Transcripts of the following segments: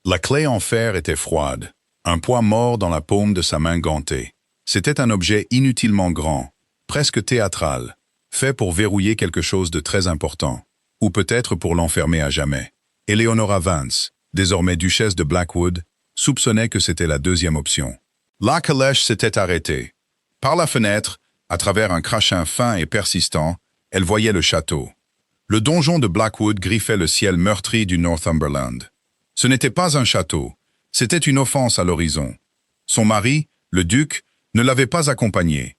La clé en fer était froide, un poids mort dans la paume de sa main gantée. C'était un objet inutilement grand, presque théâtral, fait pour verrouiller quelque chose de très important, ou peut-être pour l'enfermer à jamais. Eleonora Vance, désormais duchesse de Blackwood, soupçonnait que c'était la deuxième option. La calèche s'était arrêtée. Par la fenêtre, à travers un crachin fin et persistant, elle voyait le château. Le donjon de Blackwood griffait le ciel meurtri du Northumberland. Ce n'était pas un château, c'était une offense à l'horizon. Son mari, le duc, ne l'avait pas accompagné.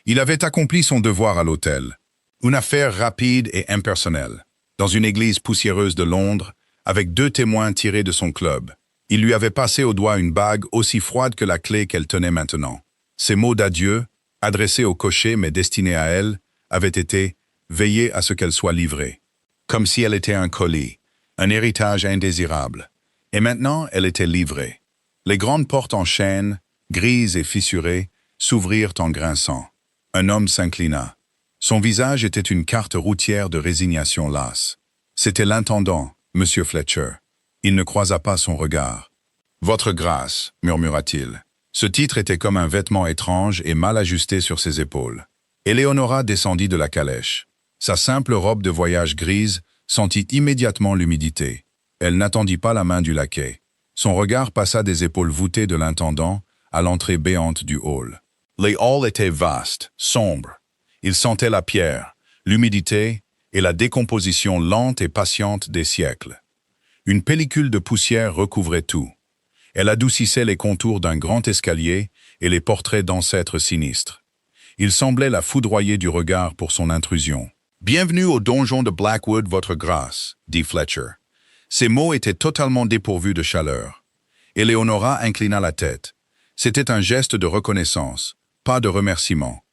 Il avait accompli son devoir à l'hôtel. Une affaire rapide et impersonnelle. Dans une église poussiéreuse de Londres, avec 2 témoins tirés de son club. Il lui avait passé au doigt une bague aussi froide que la clé qu'elle tenait maintenant. Ses mots d'adieu, adressés au cocher mais destinés à elle, avaient été « veiller à ce qu'elle soit livrée ». Comme si elle était un colis, un héritage indésirable. Et maintenant, elle était livrée. Les grandes portes en chêne, grises et fissurées, s'ouvrirent en grinçant. Un homme s'inclina. Son visage était une carte routière de résignation lasse. C'était l'intendant, M. Fletcher. Il ne croisa pas son regard. « Votre grâce », murmura-t-il. Ce titre était comme un vêtement étrange et mal ajusté sur ses épaules. Eleonora descendit de la calèche. Sa simple robe de voyage grise sentit immédiatement l'humidité. Elle n'attendit pas la main du laquais. Son regard passa des épaules voûtées de l'intendant à l'entrée béante du hall. Les halls étaient vastes, sombres. Il sentait la pierre, l'humidité et la décomposition lente et patiente des siècles. Une pellicule de poussière recouvrait tout. Elle adoucissait les contours d'un grand escalier et les portraits d'ancêtres sinistres. Il semblait la foudroyer du regard pour son intrusion. « Bienvenue au donjon de Blackwood, votre grâce », dit Fletcher. Ces mots étaient totalement dépourvus de chaleur. Eleonora inclina la tête. C'était un geste de reconnaissance, pas de remerciement.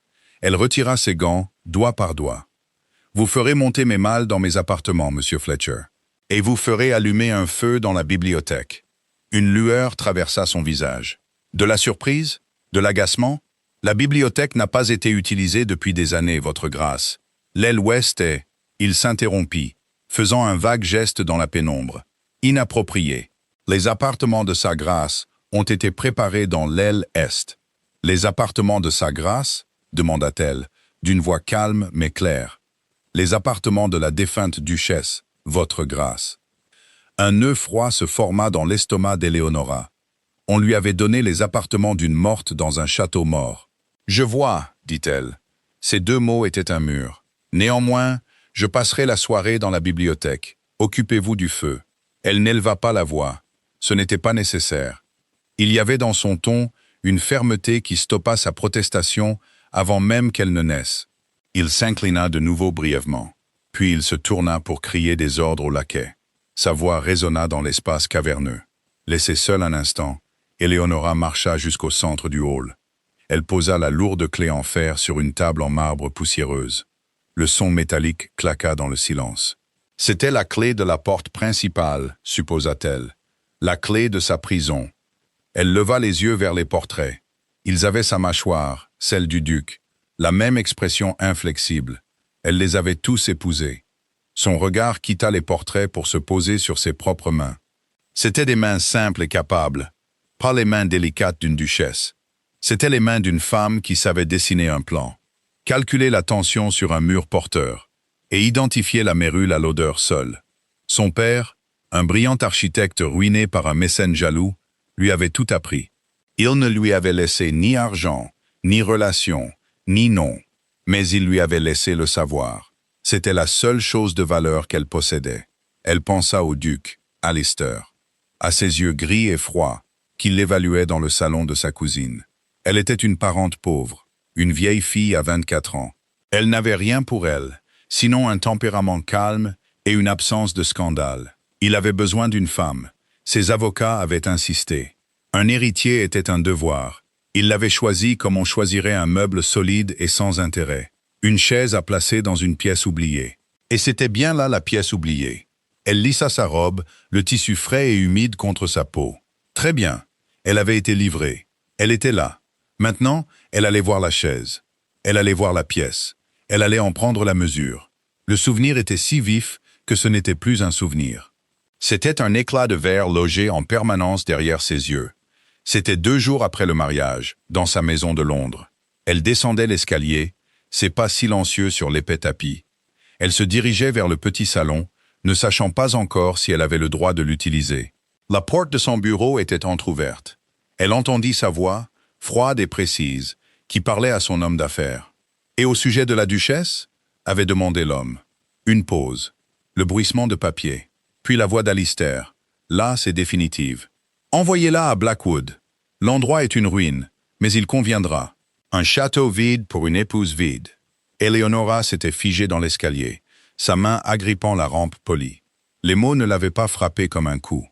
Elle retira ses gants, doigt par doigt. « Vous ferez monter mes malles dans mes appartements, monsieur Fletcher. Et vous ferez allumer un feu dans la bibliothèque. » Une lueur traversa son visage. De la surprise? De l'agacement? La bibliothèque n'a pas été utilisée depuis des années, votre grâce. L'aile ouest est... Il s'interrompit, faisant un vague geste dans la pénombre. Inapproprié. Les appartements de sa grâce ont été préparés dans l'aile est. Les appartements de sa grâce? Demanda-t-elle, d'une voix calme mais claire. Les appartements de la défunte duchesse, votre grâce. Un nœud froid se forma dans l'estomac d'Eleonora. On lui avait donné les appartements d'une morte dans un château mort. « Je vois », dit-elle. Ces 2 mots étaient un mur. Néanmoins, je passerai la soirée dans la bibliothèque. Occupez-vous du feu. Elle n'éleva pas la voix. Ce n'était pas nécessaire. Il y avait dans son ton une fermeté qui stoppa sa protestation avant même qu'elle ne naisse. Il s'inclina de nouveau brièvement. Puis il se tourna pour crier des ordres au laquais. Sa voix résonna dans l'espace caverneux. Laissée seule un instant, Eleonora marcha jusqu'au centre du hall. Elle posa la lourde clé en fer sur une table en marbre poussiéreuse. Le son métallique claqua dans le silence. C'était la clé de la porte principale, supposa-t-elle. La clé de sa prison. Elle leva les yeux vers les portraits. Ils avaient sa mâchoire, celle du duc, la même expression inflexible. Elle les avait tous épousés. Son regard quitta les portraits pour se poser sur ses propres mains. C'étaient des mains simples et capables, pas les mains délicates d'une duchesse. C'étaient les mains d'une femme qui savait dessiner un plan, calculer la tension sur un mur porteur et identifier la mérule à l'odeur seule. Son père, un brillant architecte ruiné par un mécène jaloux, lui avait tout appris. Il ne lui avait laissé ni argent, ni relation, ni nom, mais il lui avait laissé le savoir. C'était la seule chose de valeur qu'elle possédait. Elle pensa au duc, Alistair, à ses yeux gris et froids, qui l'évaluaient dans le salon de sa cousine. Elle était une parente pauvre, une vieille fille à 24 ans. Elle n'avait rien pour elle, sinon un tempérament calme et une absence de scandale. Il avait besoin d'une femme. Ses avocats avaient insisté. Un héritier était un devoir. Il l'avait choisi comme on choisirait un meuble solide et sans intérêt. Une chaise à placer dans une pièce oubliée. Et c'était bien là la pièce oubliée. Elle lissa sa robe, le tissu frais et humide contre sa peau. Très bien. Elle avait été livrée. Elle était là. Maintenant, elle allait voir la chaise. Elle allait voir la pièce. Elle allait en prendre la mesure. Le souvenir était si vif que ce n'était plus un souvenir. C'était un éclat de verre logé en permanence derrière ses yeux. C'était 2 jours après le mariage, dans sa maison de Londres. Elle descendait l'escalier, ses pas silencieux sur l'épais tapis. Elle se dirigeait vers le petit salon, ne sachant pas encore si elle avait le droit de l'utiliser. La porte de son bureau était entr'ouverte. Elle entendit sa voix, froide et précise, qui parlait à son homme d'affaires. « Et au sujet de la duchesse ?» avait demandé l'homme. Une pause, le bruissement de papier, puis la voix d'Alistair. « Là, c'est définitive. Envoyez-la à Blackwood. L'endroit est une ruine, mais il conviendra. Un château vide pour une épouse vide. » Eleonora s'était figée dans l'escalier, sa main agrippant la rampe polie. Les mots ne l'avaient pas frappée comme un coup.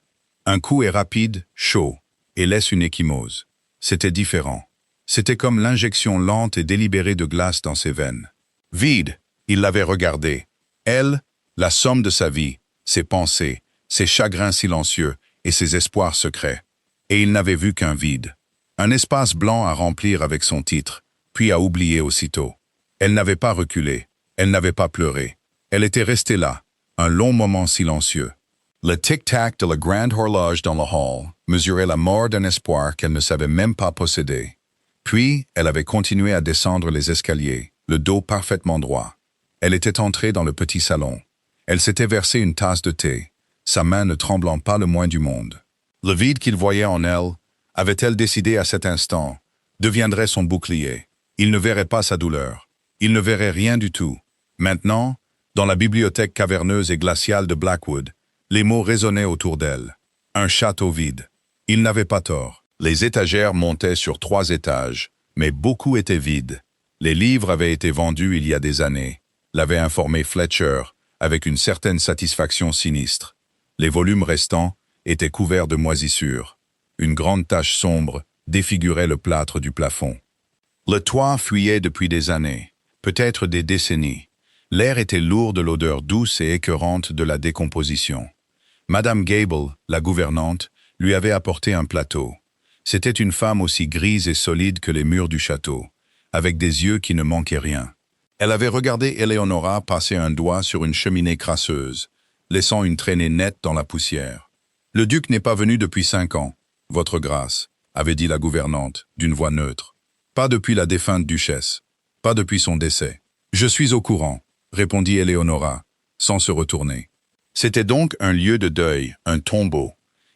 Un coup est rapide, chaud, et laisse une ecchymose. C'était différent. C'était comme l'injection lente et délibérée de glace dans ses veines. Vide, il l'avait regardée. Elle, la somme de sa vie, ses pensées, ses chagrins silencieux et ses espoirs secrets. Et il n'avait vu qu'un vide. Un espace blanc à remplir avec son titre, puis à oublier aussitôt. Elle n'avait pas reculé, elle n'avait pas pleuré. Elle était restée là, un long moment silencieux. Le tic-tac de la grande horloge dans le hall mesurait la mort d'un espoir qu'elle ne savait même pas posséder. Puis, elle avait continué à descendre les escaliers, le dos parfaitement droit. Elle était entrée dans le petit salon. Elle s'était versé une tasse de thé, sa main ne tremblant pas le moins du monde. Le vide qu'il voyait en elle, avait-elle décidé à cet instant, deviendrait son bouclier. Il ne verrait pas sa douleur. Il ne verrait rien du tout. Maintenant, dans la bibliothèque caverneuse et glaciale de Blackwood, les mots résonnaient autour d'elle. Un château vide. Il n'avait pas tort. Les étagères montaient sur 3 étages, mais beaucoup étaient vides. Les livres avaient été vendus il y a des années, l'avait informé Fletcher, avec une certaine satisfaction sinistre. Les volumes restants étaient couverts de moisissures. Une grande tache sombre défigurait le plâtre du plafond. Le toit fuyait depuis des années, peut-être des décennies. L'air était lourd de l'odeur douce et écœurante de la décomposition. Madame Gable, la gouvernante, lui avait apporté un plateau. C'était une femme aussi grise et solide que les murs du château, avec des yeux qui ne manquaient rien. Elle avait regardé Eleonora passer un doigt sur une cheminée crasseuse, laissant une traînée nette dans la poussière. « Le duc n'est pas venu depuis 5 ans, votre grâce, » avait dit la gouvernante, d'une voix neutre. « Pas depuis la défunte duchesse, pas depuis son décès. »« Je suis au courant, » répondit Eleonora, sans se retourner. C'était donc un lieu de deuil, un tombeau.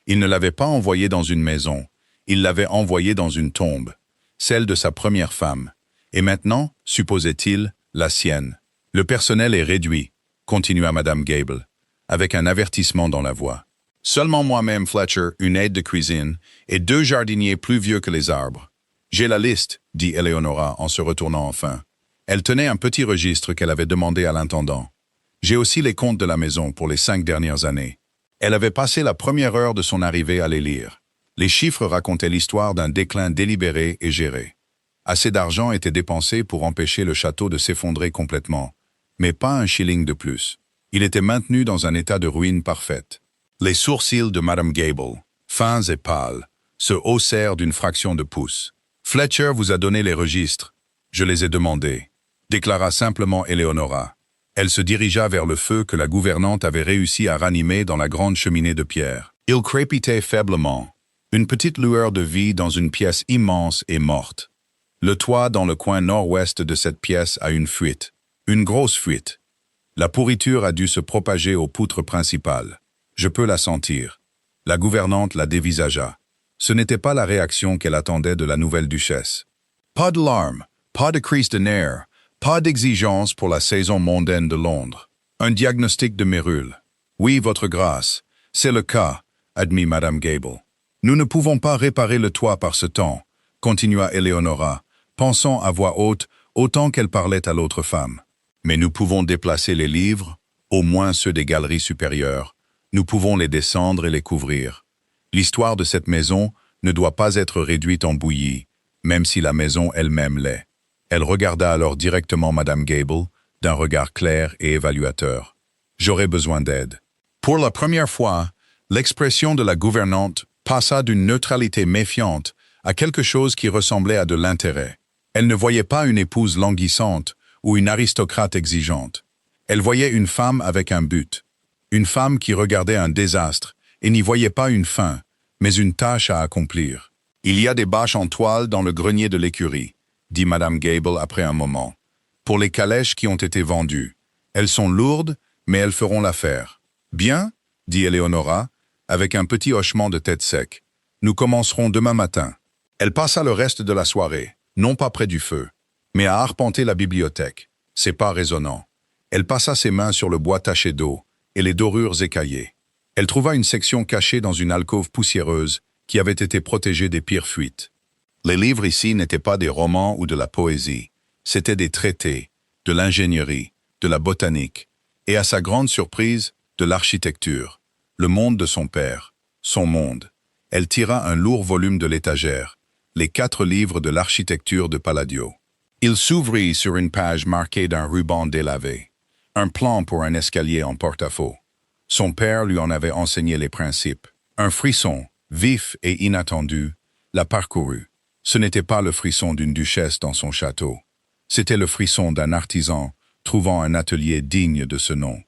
Il ne l'avait pas envoyé dans une maison, il l'avait envoyé dans une tombe, celle de sa première femme, et maintenant, supposait-il, la sienne. Le personnel est réduit, continua Madame Gable, avec un avertissement dans la voix. Seulement moi-même, Fletcher, une aide de cuisine, et 2 jardiniers plus vieux que les arbres. J'ai la liste, dit Eleonora en se retournant enfin. Elle tenait un petit registre qu'elle avait demandé à l'intendant. J'ai aussi les comptes de la maison pour les 5 dernières années. Elle avait passé la première heure de son arrivée à les lire. Les chiffres racontaient l'histoire d'un déclin délibéré et géré. Assez d'argent était dépensé pour empêcher le château de s'effondrer complètement, mais pas un shilling de plus. Il était maintenu dans un état de ruine parfaite. Les sourcils de Madame Gable, fins et pâles, se haussèrent d'une fraction de pouce. « Fletcher vous a donné les registres. Je les ai demandés, » déclara simplement Eleonora. Elle se dirigea vers le feu que la gouvernante avait réussi à ranimer dans la grande cheminée de pierre. Il crépitait faiblement. Une petite lueur de vie dans une pièce immense et morte. Le toit dans le coin nord-ouest de cette pièce a une fuite. Une grosse fuite. La pourriture a dû se propager aux poutres principales. Je peux la sentir. La gouvernante la dévisagea. Ce n'était pas la réaction qu'elle attendait de la nouvelle duchesse. Pas de larmes, pas de crise de nerfs, pas d'exigence pour la saison mondaine de Londres. Un diagnostic de mérule. Oui, votre grâce, c'est le cas, admit Madame Gable. Nous ne pouvons pas réparer le toit par ce temps, continua Eleonora, pensant à voix haute autant qu'elle parlait à l'autre femme. Mais nous pouvons déplacer les livres, au moins ceux des galeries supérieures. Nous pouvons les descendre et les couvrir. L'histoire de cette maison ne doit pas être réduite en bouillie, même si la maison elle-même l'est. Elle regarda alors directement Madame Gable, d'un regard clair et évaluateur. « J'aurai besoin d'aide. » Pour la première fois, l'expression de la gouvernante passa d'une neutralité méfiante à quelque chose qui ressemblait à de l'intérêt. Elle ne voyait pas une épouse languissante ou une aristocrate exigeante. Elle voyait une femme avec un but. Une femme qui regardait un désastre et n'y voyait pas une fin, mais une tâche à accomplir. « Il y a des bâches en toile dans le grenier de l'écurie, » dit Madame Gable après un moment. « Pour les calèches qui ont été vendues. Elles sont lourdes, mais elles feront l'affaire. »« Bien, » dit Éléonora, avec un petit hochement de tête sec. « Nous commencerons demain matin. » Elle passa le reste de la soirée, non pas près du feu, mais à arpenter la bibliothèque, ses pas résonnants. Elle passa ses mains sur le bois taché d'eau et les dorures écaillées. Elle trouva une section cachée dans une alcôve poussiéreuse qui avait été protégée des pires fuites. Les livres ici n'étaient pas des romans ou de la poésie, c'étaient des traités, de l'ingénierie, de la botanique, et à sa grande surprise, de l'architecture, le monde de son père, son monde. Elle tira un lourd volume de l'étagère, les 4 livres de l'architecture de Palladio. Il s'ouvrit sur une page marquée d'un ruban délavé, un plan pour un escalier en porte-à-faux. Son père lui en avait enseigné les principes. Un frisson, vif et inattendu, la parcourut. Ce n'était pas le frisson d'une duchesse dans son château. C'était le frisson d'un artisan trouvant un atelier digne de ce nom.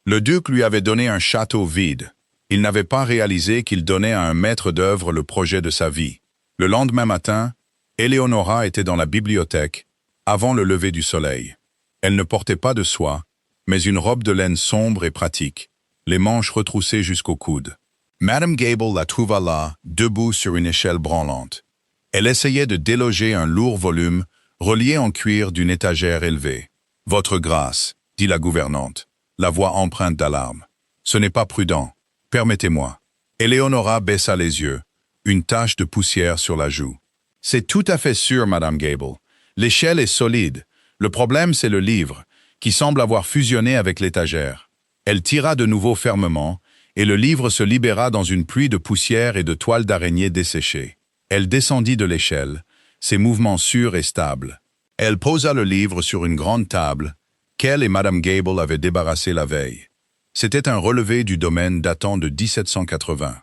Le duc lui avait donné un château vide. Il n'avait pas réalisé qu'il donnait à un maître d'œuvre le projet de sa vie. Le lendemain matin, Éléonora était dans la bibliothèque, avant le lever du soleil. Elle ne portait pas de soie, mais une robe de laine sombre et pratique, les manches retroussées jusqu'au coude. Madame Gable la trouva là, debout sur une échelle branlante. Elle essayait de déloger un lourd volume, relié en cuir d'une étagère élevée. « Votre grâce, » dit la gouvernante, la voix empreinte d'alarme. « Ce n'est pas prudent. Permettez-moi. » Éléonora baissa les yeux, une tache de poussière sur la joue. « C'est tout à fait sûr, Madame Gable. L'échelle est solide. Le problème, c'est le livre, qui semble avoir fusionné avec l'étagère. » Elle tira de nouveau fermement, et le livre se libéra dans une pluie de poussière et de toiles d'araignée desséchées. Elle descendit de l'échelle, ses mouvements sûrs et stables. Elle posa le livre sur une grande table, qu'elle et Madame Gable avaient débarrassée la veille. C'était un relevé du domaine datant de 1780.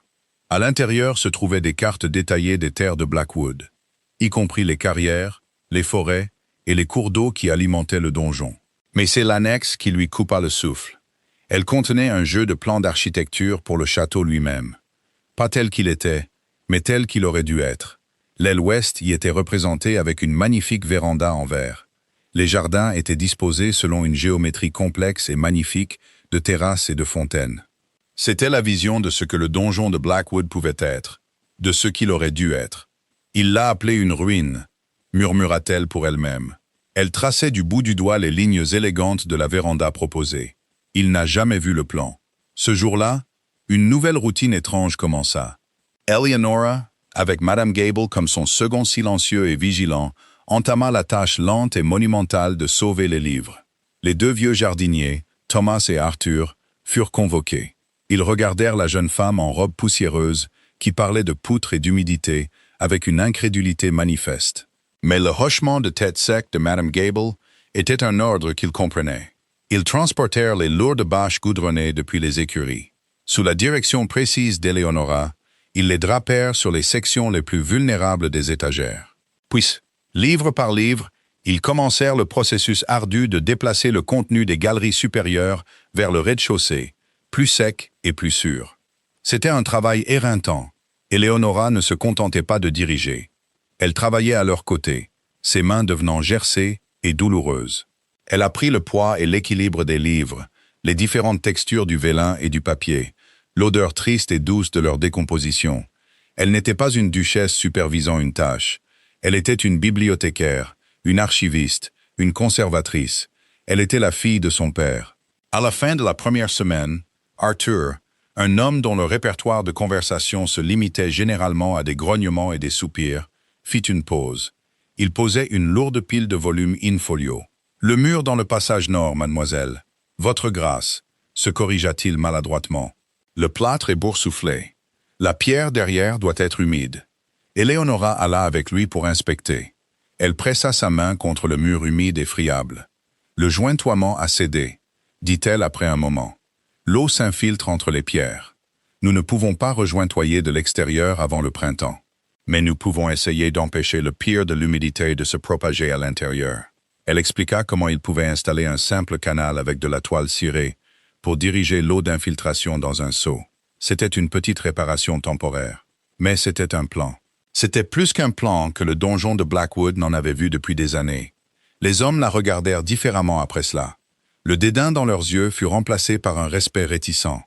À l'intérieur se trouvaient des cartes détaillées des terres de Blackwood, y compris les carrières, les forêts et les cours d'eau qui alimentaient le donjon. Mais c'est l'annexe qui lui coupa le souffle. Elle contenait un jeu de plans d'architecture pour le château lui-même. Pas tel qu'il était, mais tel qu'il aurait dû être. L'aile ouest y était représentée avec une magnifique véranda en verre. Les jardins étaient disposés selon une géométrie complexe et magnifique de terrasses et de fontaines. C'était la vision de ce que le donjon de Blackwood pouvait être, de ce qu'il aurait dû être. Il l'a appelé une ruine, murmura-t-elle pour elle-même. Elle traçait du bout du doigt les lignes élégantes de la véranda proposée. Il n'a jamais vu le plan. Ce jour-là, une nouvelle routine étrange commença. Éléonora, avec Madame Gable comme son second silencieux et vigilant, entama la tâche lente et monumentale de sauver les livres. Les 2 vieux jardiniers, Thomas et Arthur, furent convoqués. Ils regardèrent la jeune femme en robe poussiéreuse, qui parlait de poutres et d'humidité, avec une incrédulité manifeste. Mais le hochement de tête sec de Madame Gable était un ordre qu'ils comprenaient. Ils transportèrent les lourdes bâches goudronnées depuis les écuries. Sous la direction précise d'Éléonora, ils les drapèrent sur les sections les plus vulnérables des étagères. Puis, livre par livre, ils commencèrent le processus ardu de déplacer le contenu des galeries supérieures vers le rez-de-chaussée, plus sec et plus sûr. C'était un travail éreintant. Éléonora ne se contentait pas de diriger. Elle travaillait à leur côté, ses mains devenant gercées et douloureuses. Elle apprit le poids et l'équilibre des livres, les différentes textures du vélin et du papier, l'odeur triste et douce de leur décomposition. Elle n'était pas une duchesse supervisant une tâche. Elle était une bibliothécaire, une archiviste, une conservatrice. Elle était la fille de son père. À la fin de la première semaine, Arthur, un homme dont le répertoire de conversation se limitait généralement à des grognements et des soupirs, fit une pause. Il posait une lourde pile de volumes in-folio. « Le mur dans le passage nord, mademoiselle. Votre grâce, » se corrigea-t-il maladroitement. « Le plâtre est boursouflé. La pierre derrière doit être humide. » Éléonora alla avec lui pour inspecter. Elle pressa sa main contre le mur humide et friable. « Le jointoiement a cédé, » dit-elle après un moment. « L'eau s'infiltre entre les pierres. Nous ne pouvons pas rejointoyer de l'extérieur avant le printemps. Mais nous pouvons essayer d'empêcher le pire de l'humidité de se propager à l'intérieur. » Elle expliqua comment il pouvait installer un simple canal avec de la toile cirée pour diriger l'eau d'infiltration dans un seau. C'était une petite réparation temporaire. Mais c'était un plan. C'était plus qu'un plan que le donjon de Blackwood n'en avait vu depuis des années. Les hommes la regardèrent différemment après cela. Le dédain dans leurs yeux fut remplacé par un respect réticent.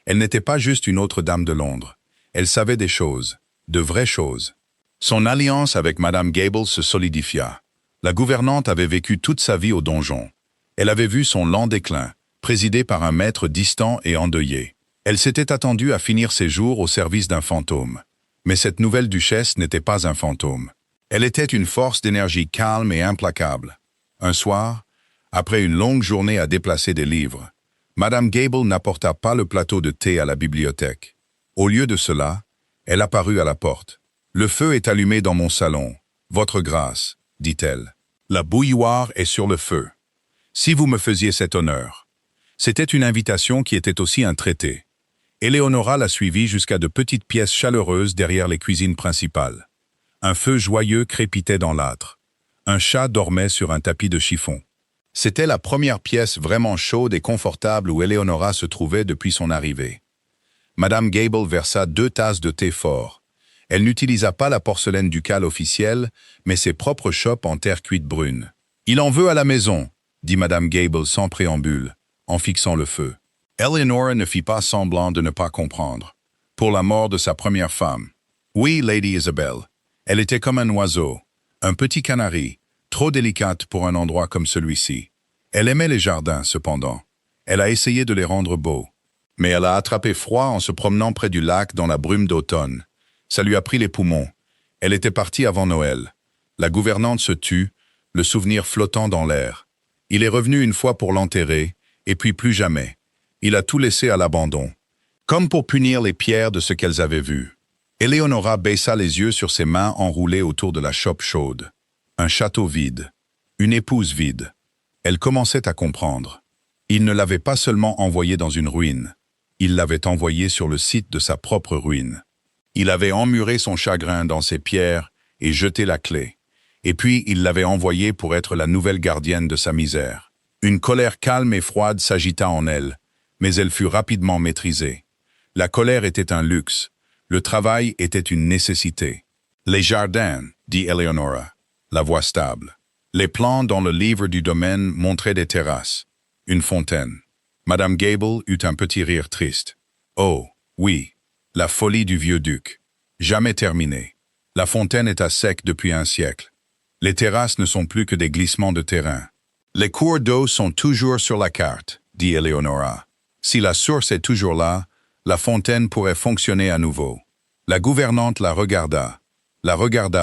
Elle n'était pas juste une autre dame de Londres. Elle savait des choses, de vraies choses. Son alliance avec Madame Gable se solidifia. La gouvernante avait vécu toute sa vie au donjon. Elle avait vu son lent déclin, présidé par un maître distant et endeuillé. Elle s'était attendue à finir ses jours au service d'un fantôme. Mais cette nouvelle duchesse n'était pas un fantôme. Elle était une force d'énergie calme et implacable. Un soir, après une longue journée à déplacer des livres, Madame Gable n'apporta pas le plateau de thé à la bibliothèque. Au lieu de cela, elle apparut à la porte. « Le feu est allumé dans mon salon. Votre grâce, dit-elle. La bouilloire est sur le feu. Si vous me faisiez cet honneur. » C'était une invitation qui était aussi un traité. Éléonora la suivit jusqu'à de petites pièces chaleureuses derrière les cuisines principales. Un feu joyeux crépitait dans l'âtre. Un chat dormait sur un tapis de chiffon. C'était la première pièce vraiment chaude et confortable où Éléonora se trouvait depuis son arrivée. Madame Gable versa 2 tasses de thé fort. Elle n'utilisa pas la porcelaine ducale officielle, mais ses propres chopes en terre cuite brune. « Il en veut à la maison », dit Madame Gable sans préambule, en fixant le feu. Eleonora ne fit pas semblant de ne pas comprendre. Pour la mort de sa première femme. Oui, Lady Isabel. Elle était comme un oiseau, un petit canari, trop délicate pour un endroit comme celui-ci. Elle aimait les jardins, cependant. Elle a essayé de les rendre beaux. Mais elle a attrapé froid en se promenant près du lac dans la brume d'automne. Ça lui a pris les poumons. Elle était partie avant Noël. La gouvernante se tut, le souvenir flottant dans l'air. Il est revenu une fois pour l'enterrer, et puis plus jamais. Il a tout laissé à l'abandon, comme pour punir les pierres de ce qu'elles avaient vu. Éléonora baissa les yeux sur ses mains enroulées autour de la chope chaude. Un château vide, une épouse vide. Elle commençait à comprendre. Il ne l'avait pas seulement envoyée dans une ruine, il l'avait envoyée sur le site de sa propre ruine. Il avait emmuré son chagrin dans ses pierres et jeté la clé. Et puis il l'avait envoyée pour être la nouvelle gardienne de sa misère. Une colère calme et froide s'agita en elle, mais elle fut rapidement maîtrisée. La colère était un luxe, le travail était une nécessité. Les jardins, dit Éléonora, la voix stable. Les plans dans le livre du domaine montraient des terrasses, une fontaine. Madame Gable eut un petit rire triste. Oh, oui, la folie du vieux duc. Jamais terminée. La fontaine est à sec depuis un siècle. Les terrasses ne sont plus que des glissements de terrain. Les cours d'eau sont toujours sur la carte, dit Éléonora. Si la source est toujours là, la fontaine pourrait fonctionner à nouveau. La gouvernante la regarda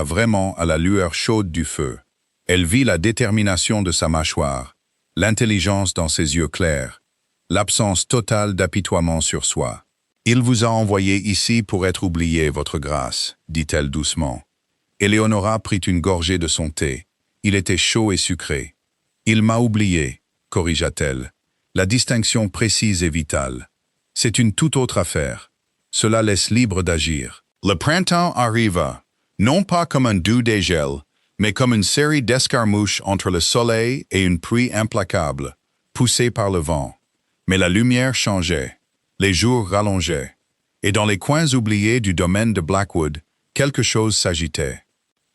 vraiment à la lueur chaude du feu. Elle vit la détermination de sa mâchoire, l'intelligence dans ses yeux clairs, l'absence totale d'apitoiement sur soi. « Il vous a envoyé ici pour être oublié, votre grâce, » dit-elle doucement. Éléonora prit une gorgée de son thé. Il était chaud et sucré. « Il m'a oublié, » corrigea-t-elle. La distinction précise et vitale. C'est une toute autre affaire. Cela laisse libre d'agir. Le printemps arriva, non pas comme un doux dégel, mais comme une série d'escarmouches entre le soleil et une pluie implacable, poussée par le vent. Mais la lumière changeait, les jours rallongeaient, et dans les coins oubliés du domaine de Blackwood, quelque chose s'agitait.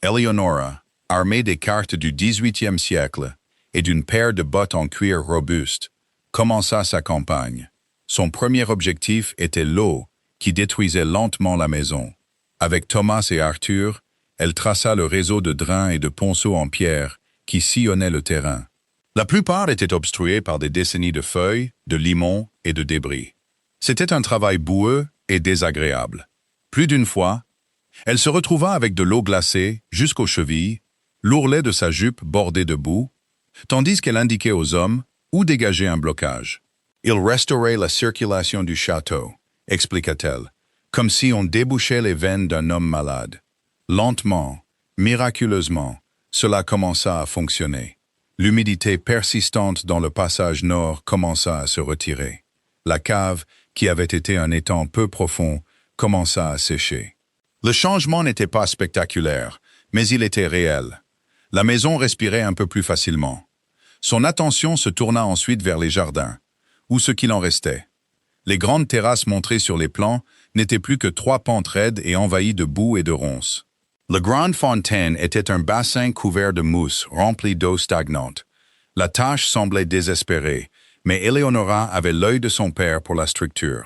Éléonora, armée des cartes du XVIIIe siècle et d'une paire de bottes en cuir robuste, commença sa campagne. Son premier objectif était l'eau qui détruisait lentement la maison. Avec Thomas et Arthur, elle traça le réseau de drains et de ponceaux en pierre qui sillonnaient le terrain. La plupart étaient obstrués par des décennies de feuilles, de limons et de débris. C'était un travail boueux et désagréable. Plus d'une fois, elle se retrouva avec de l'eau glacée jusqu'aux chevilles, l'ourlet de sa jupe bordé de boue, tandis qu'elle indiquait aux hommes où dégager un blocage. Il restaurait la circulation du château, expliqua-t-elle, comme si on débouchait les veines d'un homme malade. Lentement, miraculeusement, cela commença à fonctionner. L'humidité persistante dans le passage nord commença à se retirer. La cave, qui avait été un étang peu profond, commença à sécher. Le changement n'était pas spectaculaire, mais il était réel. La maison respirait un peu plus facilement. Son attention se tourna ensuite vers les jardins, ou ce qu'il en restait. Les grandes terrasses montrées sur les plans n'étaient plus que 3 pentes raides et envahies de boue et de ronces. La grande fontaine était un bassin couvert de mousse rempli d'eau stagnante. La tâche semblait désespérée, mais Eleonora avait l'œil de son père pour la structure.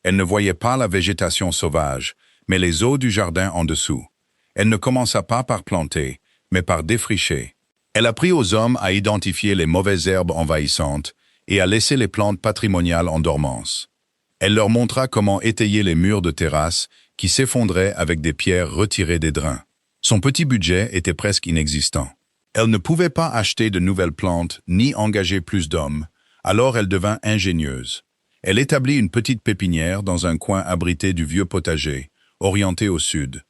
Elle ne voyait pas la végétation sauvage, mais les eaux du jardin en dessous. Elle ne commença pas par planter, mais par défricher. Elle apprit aux hommes à identifier les mauvaises herbes envahissantes et à laisser les plantes patrimoniales en dormance. Elle leur montra comment étayer les murs de terrasse qui s'effondraient avec des pierres retirées des drains. Son petit budget était presque inexistant. Elle ne pouvait pas acheter de nouvelles plantes ni engager plus d'hommes, alors elle devint ingénieuse. Elle établit une petite pépinière dans un coin abrité du vieux potager, orienté au sud.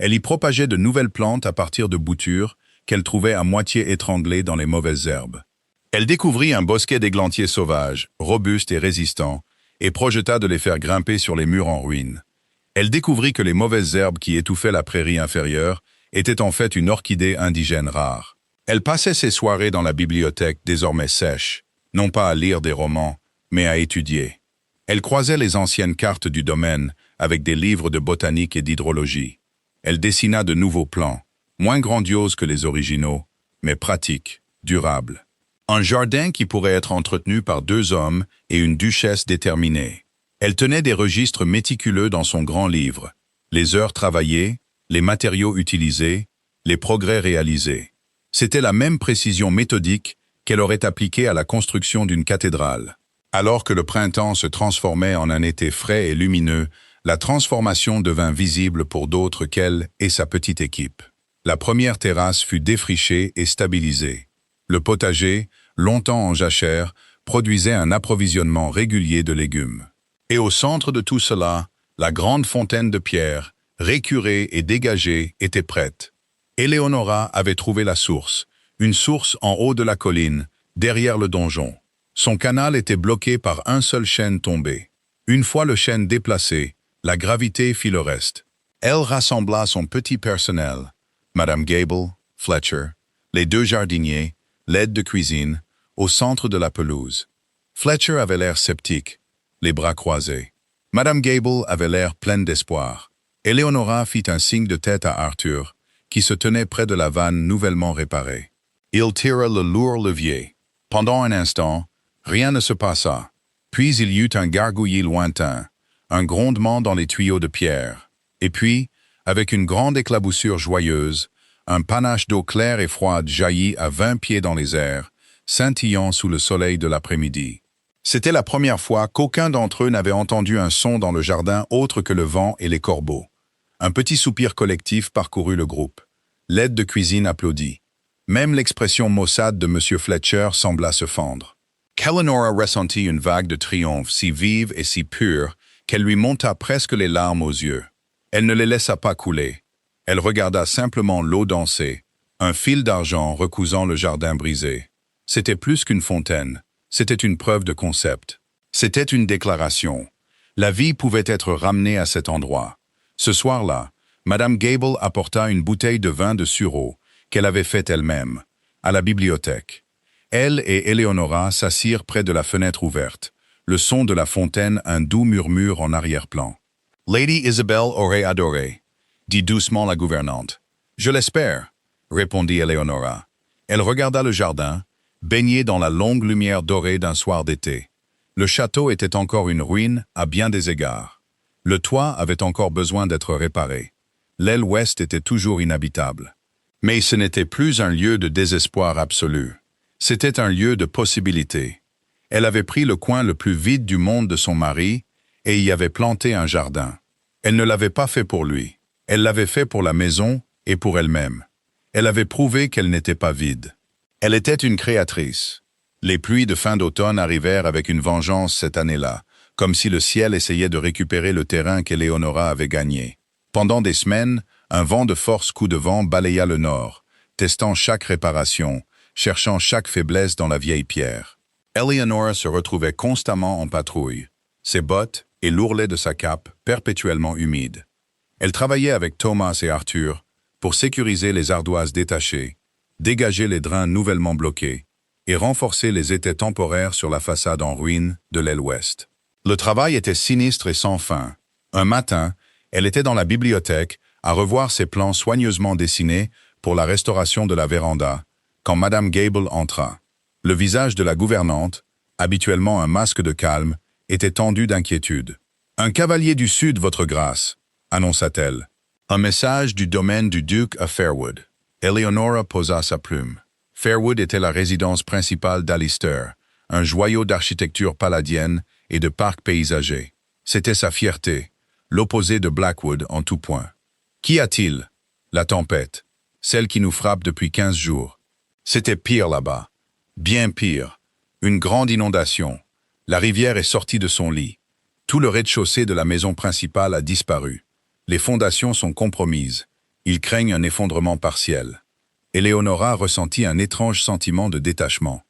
Elle y propageait de nouvelles plantes à partir de boutures qu'elle trouvait à moitié étranglées dans les mauvaises herbes. Elle découvrit un bosquet d'églantiers sauvages, robustes et résistants, et projeta de les faire grimper sur les murs en ruine. Elle découvrit que les mauvaises herbes qui étouffaient la prairie inférieure étaient en fait une orchidée indigène rare. Elle passait ses soirées dans la bibliothèque désormais sèche, non pas à lire des romans, mais à étudier. Elle croisait les anciennes cartes du domaine avec des livres de botanique et d'hydrologie. Elle dessina de nouveaux plans, moins grandioses que les originaux, mais pratiques, durables. Un jardin qui pourrait être entretenu par 2 hommes et une duchesse déterminée. Elle tenait des registres méticuleux dans son grand livre, les heures travaillées, les matériaux utilisés, les progrès réalisés. C'était la même précision méthodique qu'elle aurait appliquée à la construction d'une cathédrale. Alors que le printemps se transformait en un été frais et lumineux, la transformation devint visible pour d'autres qu'elle et sa petite équipe. La première terrasse fut défrichée et stabilisée. Le potager, longtemps en jachère, produisait un approvisionnement régulier de légumes. Et au centre de tout cela, la grande fontaine de pierre, récurée et dégagée, était prête. Eleonora avait trouvé la source, une source en haut de la colline, derrière le donjon. Son canal était bloqué par un seul chêne tombé. Une fois le chêne déplacé, la gravité fit le reste. Elle rassembla son petit personnel, Madame Gable, Fletcher, les 2 jardiniers, l'aide de cuisine, au centre de la pelouse. Fletcher avait l'air sceptique, les bras croisés. Madame Gable avait l'air pleine d'espoir. Eleonora fit un signe de tête à Arthur, qui se tenait près de la vanne nouvellement réparée. Il tira le lourd levier. Pendant un instant, rien ne se passa. Puis il y eut un gargouillis lointain, un grondement dans les tuyaux de pierre. Et puis, avec une grande éclaboussure joyeuse, un panache d'eau claire et froide jaillit à 20 pieds dans les airs, scintillant sous le soleil de l'après-midi. C'était la première fois qu'aucun d'entre eux n'avait entendu un son dans le jardin autre que le vent et les corbeaux. Un petit soupir collectif parcourut le groupe. L'aide de cuisine applaudit. Même l'expression maussade de M. Fletcher sembla se fendre. Eleonora ressentit une vague de triomphe si vive et si pure qu'elle lui monta presque les larmes aux yeux. Elle ne les laissa pas couler. Elle regarda simplement l'eau danser, un fil d'argent recousant le jardin brisé. C'était plus qu'une fontaine, c'était une preuve de concept. C'était une déclaration. La vie pouvait être ramenée à cet endroit. Ce soir-là, Madame Gable apporta une bouteille de vin de sureau, qu'elle avait faite elle-même, à la bibliothèque. Elle et Eleonora s'assirent près de la fenêtre ouverte, le son de la fontaine un doux murmure en arrière-plan. « Lady Isabelle aurait adoré », dit doucement la gouvernante. « Je l'espère », répondit Eleonora. Elle regarda le jardin, baigné dans la longue lumière dorée d'un soir d'été. Le château était encore une ruine à bien des égards. Le toit avait encore besoin d'être réparé. L'aile ouest était toujours inhabitable. Mais ce n'était plus un lieu de désespoir absolu. C'était un lieu de possibilité. Elle avait pris le coin le plus vide du monde de son mari et y avait planté un jardin. Elle ne l'avait pas fait pour lui. Elle l'avait fait pour la maison et pour elle-même. Elle avait prouvé qu'elle n'était pas vide. Elle était une créatrice. Les pluies de fin d'automne arrivèrent avec une vengeance cette année-là, comme si le ciel essayait de récupérer le terrain qu'Eleonora avait gagné. Pendant des semaines, un vent de force coup de vent balaya le nord, testant chaque réparation, cherchant chaque faiblesse dans la vieille pierre. Eleonora se retrouvait constamment en patrouille, ses bottes et l'ourlet de sa cape perpétuellement humides. Elle travaillait avec Thomas et Arthur pour sécuriser les ardoises détachées, dégager les drains nouvellement bloqués, et renforcer les étais temporaires sur la façade en ruine de l'aile ouest. Le travail était sinistre et sans fin. Un matin, elle était dans la bibliothèque à revoir ses plans soigneusement dessinés pour la restauration de la véranda, quand Madame Gable entra. Le visage de la gouvernante, habituellement un masque de calme, était tendu d'inquiétude. « Un cavalier du Sud, votre grâce », annonça-t-elle. Un message du domaine du duc à Fairwood. Eleonora posa sa plume. Fairwood était la résidence principale d'Alistair, un joyau d'architecture palladienne et de parcs paysagers. C'était sa fierté, l'opposé de Blackwood en tout point. Qu'y a-t-il? La tempête, celle qui nous frappe depuis 15 jours. C'était pire là-bas, bien pire. Une grande inondation. La rivière est sortie de son lit. Tout le rez-de-chaussée de la maison principale a disparu. Les fondations sont compromises. Ils craignent un effondrement partiel. Eleonora ressentit un étrange sentiment de détachement.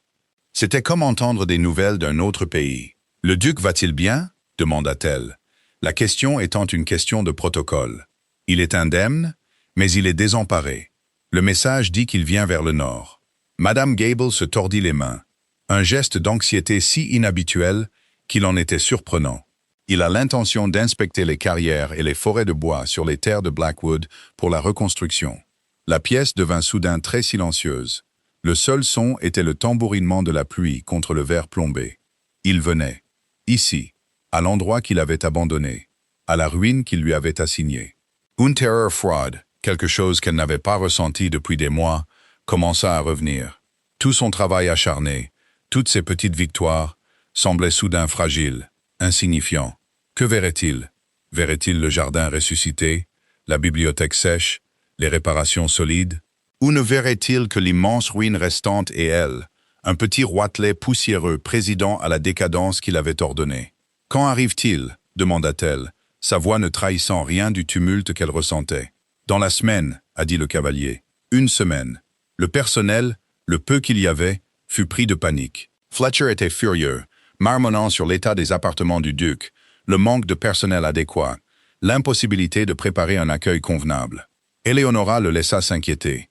C'était comme entendre des nouvelles d'un autre pays. « Le duc va-t-il bien ?» demanda-t-elle. La question étant une question de protocole. Il est indemne, mais il est désemparé. Le message dit qu'il vient vers le nord. Madame Gable se tordit les mains. Un geste d'anxiété si inhabituel qu'il en était surprenant. Il a l'intention d'inspecter les carrières et les forêts de bois sur les terres de Blackwood pour la reconstruction. La pièce devint soudain très silencieuse. Le seul son était le tambourinement de la pluie contre le verre plombé. Il venait, ici, à l'endroit qu'il avait abandonné, à la ruine qu'il lui avait assignée. Une terreur froide, quelque chose qu'elle n'avait pas ressenti depuis des mois, commença à revenir. Tout son travail acharné, toutes ses petites victoires, semblaient soudain fragiles, insignifiants. Que verrait-il? Verrait-il le jardin ressuscité, la bibliothèque sèche, les réparations solides? Ou ne verrait-il que l'immense ruine restante et elle, un petit roitelet poussiéreux président à la décadence qu'il avait ordonnée? « Quand arrive-t-il » demanda-t-elle, sa voix ne trahissant rien du tumulte qu'elle ressentait. « Dans la semaine » a dit le cavalier. « Une semaine. » Le personnel, le peu qu'il y avait, fut pris de panique. Fletcher était furieux, marmonnant sur l'état des appartements du duc, le manque de personnel adéquat, l'impossibilité de préparer un accueil convenable. Eleonora le laissa s'inquiéter.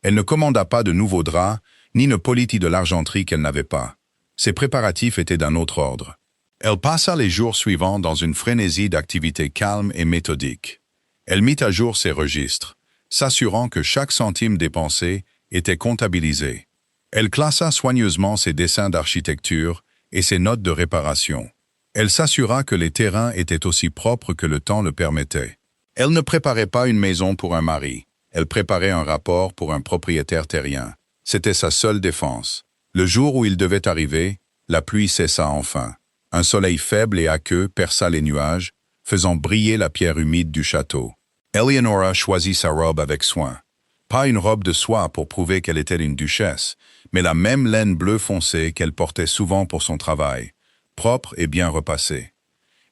Elle ne commanda pas de nouveaux draps, ni ne politit de l'argenterie qu'elle n'avait pas. Ses préparatifs étaient d'un autre ordre. Elle passa les jours suivants dans une frénésie d'activités calmes et méthodiques. Elle mit à jour ses registres, s'assurant que chaque centime dépensé était comptabilisé. Elle classa soigneusement ses dessins d'architecture et ses notes de réparation. Elle s'assura que les terrains étaient aussi propres que le temps le permettait. Elle ne préparait pas une maison pour un mari. Elle préparait un rapport pour un propriétaire terrien. C'était sa seule défense. Le jour où il devait arriver, la pluie cessa enfin. Un soleil faible et aqueux perça les nuages, faisant briller la pierre humide du château. Eleonora choisit sa robe avec soin. Pas une robe de soie pour prouver qu'elle était une duchesse, mais la même laine bleu foncé qu'elle portait souvent pour son travail, propre et bien repassée.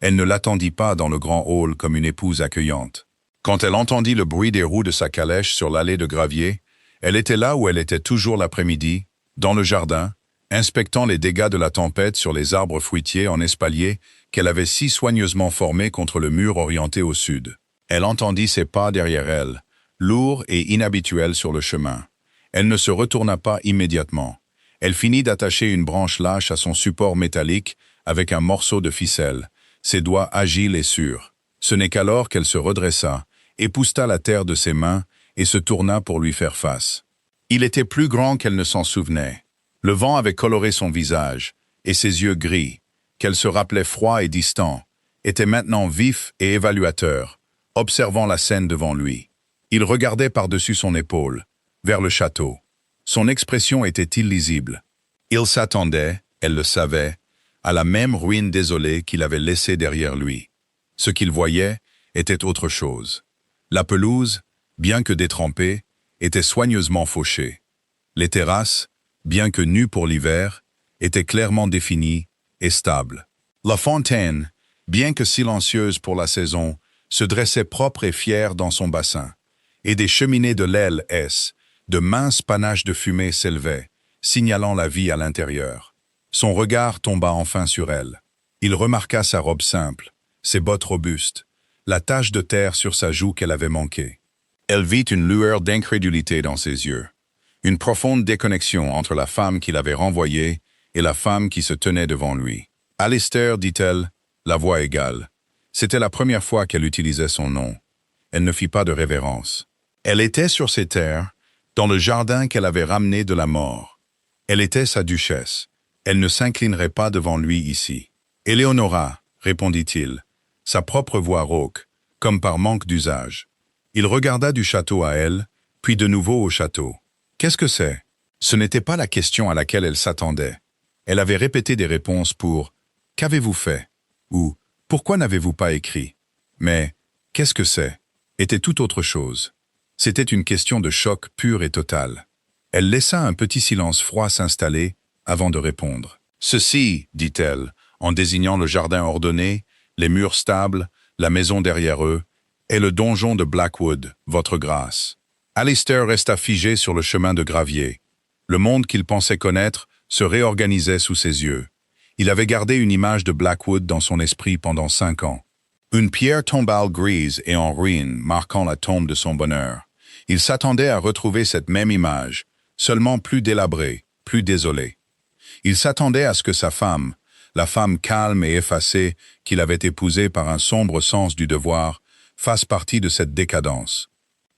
Elle ne l'attendit pas dans le grand hall comme une épouse accueillante. Quand elle entendit le bruit des roues de sa calèche sur l'allée de gravier, elle était là où elle était toujours l'après-midi, dans le jardin, inspectant les dégâts de la tempête sur les arbres fruitiers en espalier qu'elle avait si soigneusement formés contre le mur orienté au sud. Elle entendit ses pas derrière elle, lourds et inhabituels sur le chemin. Elle ne se retourna pas immédiatement. Elle finit d'attacher une branche lâche à son support métallique avec un morceau de ficelle, ses doigts agiles et sûrs. Ce n'est qu'alors qu'elle se redressa, épousseta la terre de ses mains et se tourna pour lui faire face. Il était plus grand qu'elle ne s'en souvenait. Le vent avait coloré son visage, et ses yeux gris, qu'elle se rappelait froids et distants, étaient maintenant vifs et évaluateurs, observant la scène devant lui. Il regardait par-dessus son épaule, vers le château. Son expression était illisible. Il s'attendait, elle le savait, à la même ruine désolée qu'il avait laissée derrière lui. Ce qu'il voyait était autre chose. La pelouse, bien que détrempée, était soigneusement fauchée. Les terrasses, bien que nues pour l'hiver, étaient clairement définies et stables. La fontaine, bien que silencieuse pour la saison, se dressait propre et fière dans son bassin, et des cheminées de l'aile S, de minces panaches de fumée s'élevaient, signalant la vie à l'intérieur. Son regard tomba enfin sur elle. Il remarqua sa robe simple, ses bottes robustes, la tache de terre sur sa joue qu'elle avait manquée. Elle vit une lueur d'incrédulité dans ses yeux. Une profonde déconnexion entre la femme qu'il avait renvoyée et la femme qui se tenait devant lui. « Alistair, dit-elle, la voix égale. C'était la première fois qu'elle utilisait son nom. Elle ne fit pas de révérence. Elle était sur ses terres, dans le jardin qu'elle avait ramené de la mort. Elle était sa duchesse. Elle ne s'inclinerait pas devant lui ici. « Éléonora, répondit-il, sa propre voix rauque, comme par manque d'usage. Il regarda du château à elle, puis de nouveau au château. Qu'est-ce que c'est? Ce n'était pas la question à laquelle elle s'attendait. Elle avait répété des réponses pour « Qu'avez-vous fait ?» ou « Pourquoi n'avez-vous pas écrit ?» Mais « Qu'est-ce que c'est ?» était tout autre chose. C'était une question de choc pur et total. Elle laissa un petit silence froid s'installer avant de répondre. « Ceci, dit-elle, en désignant le jardin ordonné, les murs stables, la maison derrière eux, est le donjon de Blackwood, votre grâce. » Alistair resta figé sur le chemin de gravier. Le monde qu'il pensait connaître se réorganisait sous ses yeux. Il avait gardé une image de Blackwood dans son esprit pendant 5 ans. Une pierre tombale grise et en ruine marquant la tombe de son bonheur. Il s'attendait à retrouver cette même image, seulement plus délabrée, plus désolée. Il s'attendait à ce que sa femme, la femme calme et effacée qu'il avait épousée par un sombre sens du devoir, fasse partie de cette décadence.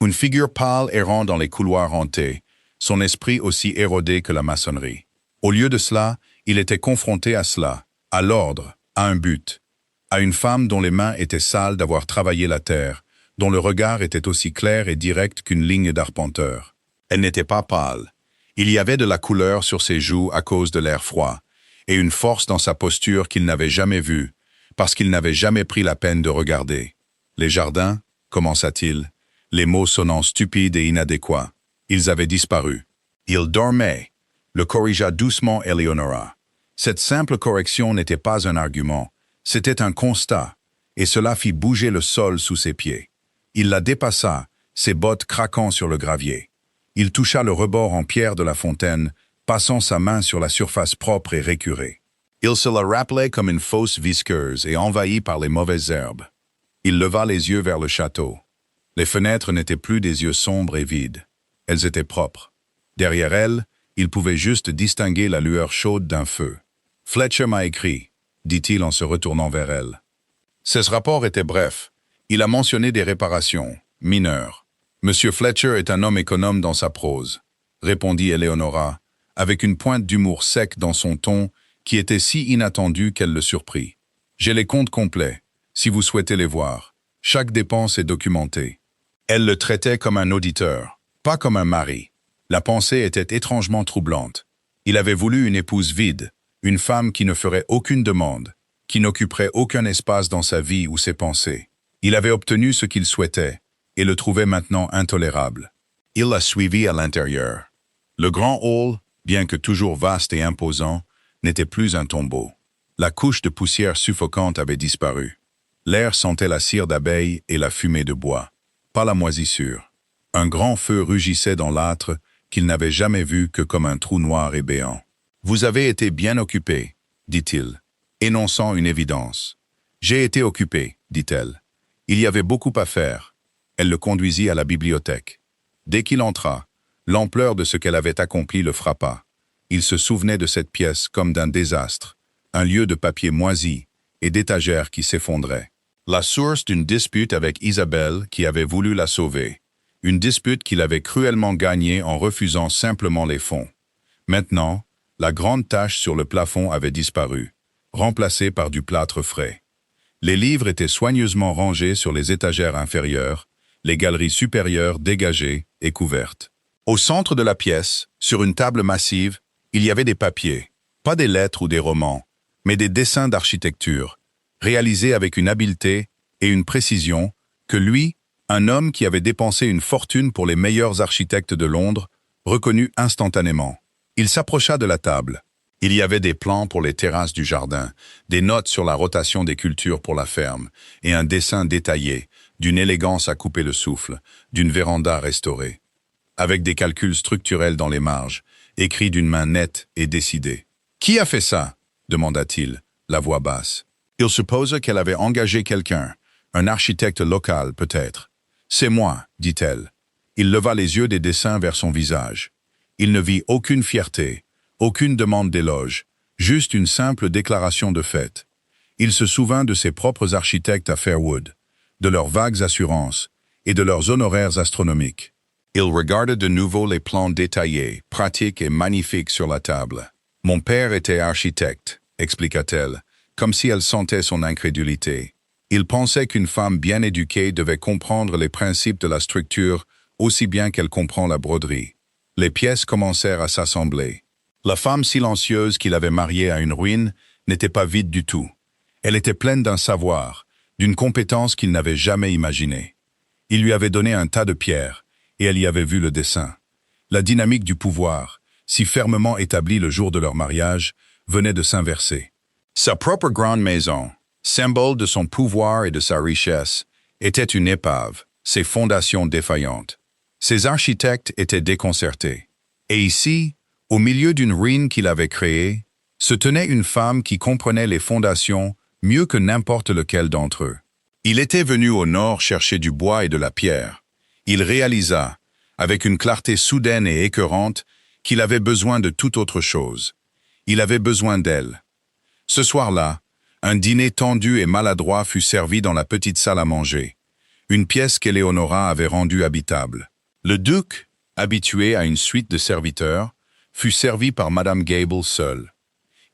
Une figure pâle errant dans les couloirs hantés, son esprit aussi érodé que la maçonnerie. Au lieu de cela, il était confronté à cela, à l'ordre, à un but, à une femme dont les mains étaient sales d'avoir travaillé la terre, dont le regard était aussi clair et direct qu'une ligne d'arpenteur. Elle n'était pas pâle. Il y avait de la couleur sur ses joues à cause de l'air froid, et une force dans sa posture qu'il n'avait jamais vue, parce qu'il n'avait jamais pris la peine de regarder. Les jardins, commença-t-il, les mots sonnant stupides et inadéquats. Ils avaient disparu. Il dormait. Le corrigea doucement Éléonora. Cette simple correction n'était pas un argument, c'était un constat, et cela fit bouger le sol sous ses pieds. Il la dépassa, ses bottes craquant sur le gravier. Il toucha le rebord en pierre de la fontaine, passant sa main sur la surface propre et récurée. Il se la rappelait comme une fosse visqueuse et envahie par les mauvaises herbes. Il leva les yeux vers le château. Les fenêtres n'étaient plus des yeux sombres et vides. Elles étaient propres. Derrière elles, il pouvait juste distinguer la lueur chaude d'un feu. « Fletcher m'a écrit », dit-il en se retournant vers elle. Ce rapport était bref. Il a mentionné des réparations, mineures. « Monsieur Fletcher est un homme économe dans sa prose », répondit Éléonora, avec une pointe d'humour sec dans son ton qui était si inattendu qu'elle le surprit. « J'ai les comptes complets, si vous souhaitez les voir. Chaque dépense est documentée. » Elle le traitait comme un auditeur, pas comme un mari. La pensée était étrangement troublante. Il avait voulu une épouse vide, une femme qui ne ferait aucune demande, qui n'occuperait aucun espace dans sa vie ou ses pensées. Il avait obtenu ce qu'il souhaitait, et le trouvait maintenant intolérable. Il la suivit à l'intérieur. Le grand hall, bien que toujours vaste et imposant, n'était plus un tombeau. La couche de poussière suffocante avait disparu. L'air sentait la cire d'abeille et la fumée de bois. Pas la moisissure. Un grand feu rugissait dans l'âtre qu'il n'avait jamais vu que comme un trou noir et béant. « Vous avez été bien occupé, dit-il, énonçant une évidence. « J'ai été occupé, dit-elle. Il y avait beaucoup à faire. » Elle le conduisit à la bibliothèque. Dès qu'il entra, l'ampleur de ce qu'elle avait accompli le frappa. Il se souvenait de cette pièce comme d'un désastre, un lieu de papier moisi et d'étagères qui s'effondraient. La source d'une dispute avec Isabelle qui avait voulu la sauver. Une dispute qu'il avait cruellement gagnée en refusant simplement les fonds. Maintenant, la grande tache sur le plafond avait disparu, remplacée par du plâtre frais. Les livres étaient soigneusement rangés sur les étagères inférieures, les galeries supérieures dégagées et couvertes. Au centre de la pièce, sur une table massive, il y avait des papiers, pas des lettres ou des romans, mais des dessins d'architecture, réalisés avec une habileté et une précision que lui, un homme qui avait dépensé une fortune pour les meilleurs architectes de Londres, reconnut instantanément. Il s'approcha de la table. Il y avait des plans pour les terrasses du jardin, des notes sur la rotation des cultures pour la ferme, et un dessin détaillé, d'une élégance à couper le souffle, d'une véranda restaurée. Avec des calculs structurels dans les marges, écrits d'une main nette et décidée. « Qui a fait ça ?» demanda-t-il, la voix basse. Il suppose qu'elle avait engagé quelqu'un, un architecte local peut-être. « C'est moi, dit-elle. » Il leva les yeux des dessins vers son visage. Il ne vit aucune fierté, aucune demande d'éloge, juste une simple déclaration de fait. Il se souvint de ses propres architectes à Fairwood, de leurs vagues assurances et de leurs honoraires astronomiques. Il regarda de nouveau les plans détaillés, pratiques et magnifiques sur la table. « Mon père était architecte », expliqua-t-elle, comme si elle sentait son incrédulité. Il pensait qu'une femme bien éduquée devait comprendre les principes de la structure aussi bien qu'elle comprend la broderie. Les pièces commencèrent à s'assembler. La femme silencieuse qu'il avait mariée à une ruine n'était pas vide du tout. Elle était pleine d'un savoir, d'une compétence qu'il n'avait jamais imaginée. Il lui avait donné un tas de pierres, et elle y avait vu le dessin. La dynamique du pouvoir, si fermement établie le jour de leur mariage, venait de s'inverser. Sa propre grande maison, symbole de son pouvoir et de sa richesse, était une épave, ses fondations défaillantes. Ses architectes étaient déconcertés. Et ici, au milieu d'une ruine qu'il avait créée, se tenait une femme qui comprenait les fondations mieux que n'importe lequel d'entre eux. Il était venu au nord chercher du bois et de la pierre. Il réalisa, avec une clarté soudaine et écœurante, qu'il avait besoin de toute autre chose. Il avait besoin d'elle. Ce soir-là, un dîner tendu et maladroit fut servi dans la petite salle à manger, une pièce qu'Éléonora avait rendue habitable. Le duc, habitué à une suite de serviteurs, fut servi par Madame Gable seule.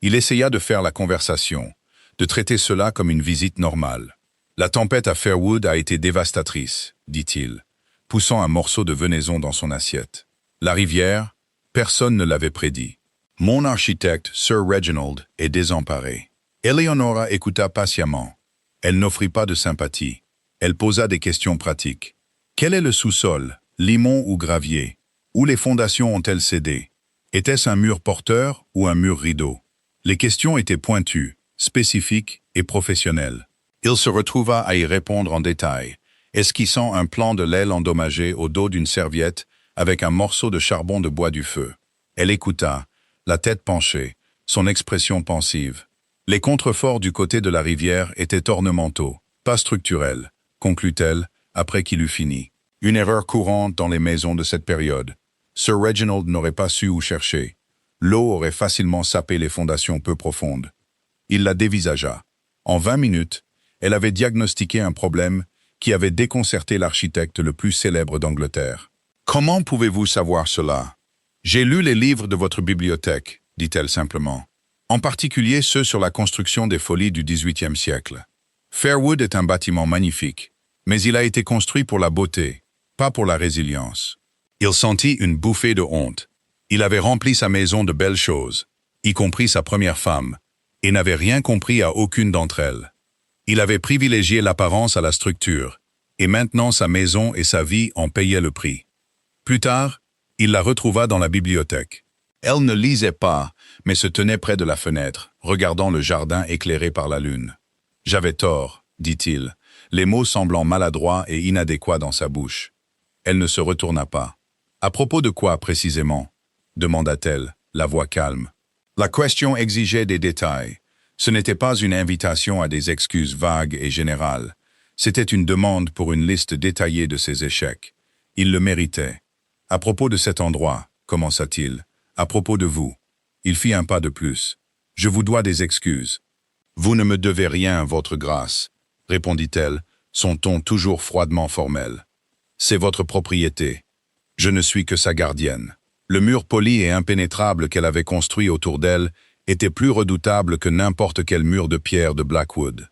Il essaya de faire la conversation, de traiter cela comme une visite normale. « La tempête à Fairwood a été dévastatrice, dit-il, poussant un morceau de venaison dans son assiette. La rivière, personne ne l'avait prédit. Mon architecte, Sir Reginald, est désemparé. » Éléonora écouta patiemment. Elle n'offrit pas de sympathie. Elle posa des questions pratiques. Quel est le sous-sol, limon ou gravier? Où les fondations ont-elles cédé? Était-ce un mur porteur ou un mur rideau? Les questions étaient pointues, spécifiques et professionnelles. Il se retrouva à y répondre en détail, esquissant un plan de l'aile endommagée au dos d'une serviette avec un morceau de charbon de bois du feu. Elle écouta, la tête penchée, son expression pensive. Les contreforts du côté de la rivière étaient ornementaux, pas structurels, conclut-elle, après qu'il eut fini. Une erreur courante dans les maisons de cette période. Sir Reginald n'aurait pas su où chercher. L'eau aurait facilement sapé les fondations peu profondes. Il la dévisagea. En 20 minutes, elle avait diagnostiqué un problème qui avait déconcerté l'architecte le plus célèbre d'Angleterre. « Comment pouvez-vous savoir cela? J'ai lu les livres de votre bibliothèque, dit-elle simplement. En particulier ceux sur la construction des folies du XVIIIe siècle. Fairwood est un bâtiment magnifique, mais il a été construit pour la beauté, pas pour la résilience. » Il sentit une bouffée de honte. Il avait rempli sa maison de belles choses, y compris sa première femme, et n'avait rien compris à aucune d'entre elles. Il avait privilégié l'apparence à la structure, et maintenant sa maison et sa vie en payaient le prix. Plus tard, il la retrouva dans la bibliothèque. Elle ne lisait pas, mais se tenait près de la fenêtre, regardant le jardin éclairé par la lune. « J'avais tort, dit-il, les mots semblant maladroits et inadéquats dans sa bouche. Elle ne se retourna pas. « À propos de quoi, précisément ?» demanda-t-elle, la voix calme. La question exigeait des détails. Ce n'était pas une invitation à des excuses vagues et générales. C'était une demande pour une liste détaillée de ses échecs. Il le méritait. « À propos de cet endroit, commença-t-il, à propos de vous. » Il fit un pas de plus. « Je vous dois des excuses. »« Vous ne me devez rien, votre grâce, » répondit-elle, son ton toujours froidement formel. « C'est votre propriété. Je ne suis que sa gardienne. » Le mur poli et impénétrable qu'elle avait construit autour d'elle était plus redoutable que n'importe quel mur de pierre de Blackwood.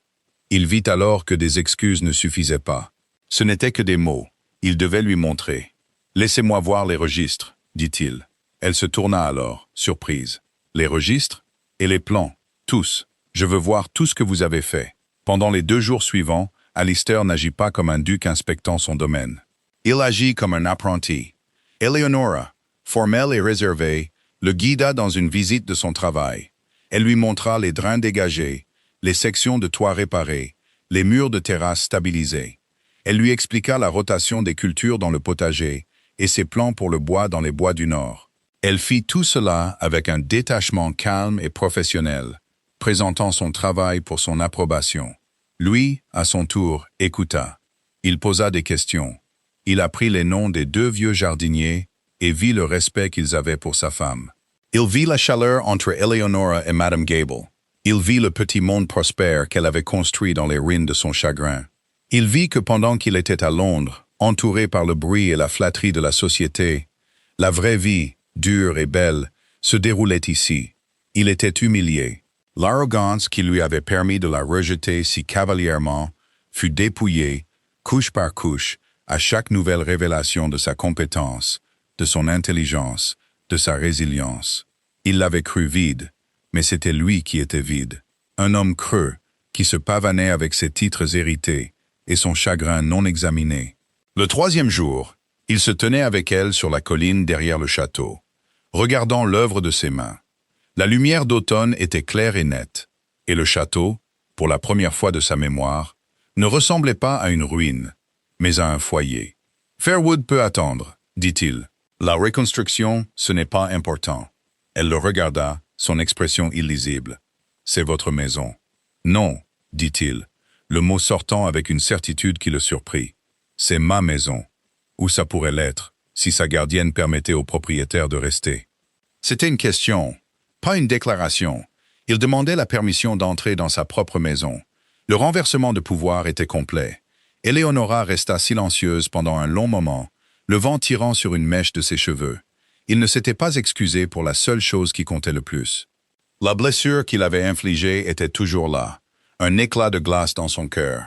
Il vit alors que des excuses ne suffisaient pas. Ce n'étaient que des mots. Il devait lui montrer. « Laissez-moi voir les registres, » dit-il. Elle se tourna alors, surprise. « Les registres? Et les plans? Tous. Je veux voir tout ce que vous avez fait. » Pendant les 2 jours suivants, Alistair n'agit pas comme un duc inspectant son domaine. Il agit comme un apprenti. Éléonora, formelle et réservée, le guida dans une visite de son travail. Elle lui montra les drains dégagés, les sections de toit réparées, les murs de terrasse stabilisés. Elle lui expliqua la rotation des cultures dans le potager et ses plans pour le bois dans les bois du Nord. Elle fit tout cela avec un détachement calme et professionnel, présentant son travail pour son approbation. Lui, à son tour, écouta. Il posa des questions. Il apprit les noms des 2 vieux jardiniers et vit le respect qu'ils avaient pour sa femme. Il vit la chaleur entre Eleonora et Madame Gable. Il vit le petit monde prospère qu'elle avait construit dans les ruines de son chagrin. Il vit que pendant qu'il était à Londres, entouré par le bruit et la flatterie de la société, la vraie vie, dure et belle, se déroulait ici. Il était humilié. L'arrogance qui lui avait permis de la rejeter si cavalièrement fut dépouillée, couche par couche, à chaque nouvelle révélation de sa compétence, de son intelligence, de sa résilience. Il l'avait cru vide, mais c'était lui qui était vide. Un homme creux, qui se pavanait avec ses titres hérités et son chagrin non examiné. Le troisième jour, il se tenait avec elle sur la colline derrière le château, regardant l'œuvre de ses mains. La lumière d'automne était claire et nette, et le château, pour la première fois de sa mémoire, ne ressemblait pas à une ruine, mais à un foyer. « Fairwood peut attendre, dit-il. La reconstruction, ce n'est pas important. » Elle le regarda, son expression illisible. « C'est votre maison. »« Non, dit-il, le mot sortant avec une certitude qui le surprit. « C'est ma maison. » Où ça pourrait l'être, si sa gardienne permettait au propriétaire de rester. C'était une question, pas une déclaration. Il demandait la permission d'entrer dans sa propre maison. Le renversement de pouvoir était complet. Eleonora resta silencieuse pendant un long moment, le vent tirant sur une mèche de ses cheveux. Il ne s'était pas excusé pour la seule chose qui comptait le plus. La blessure qu'il avait infligée était toujours là, un éclat de glace dans son cœur.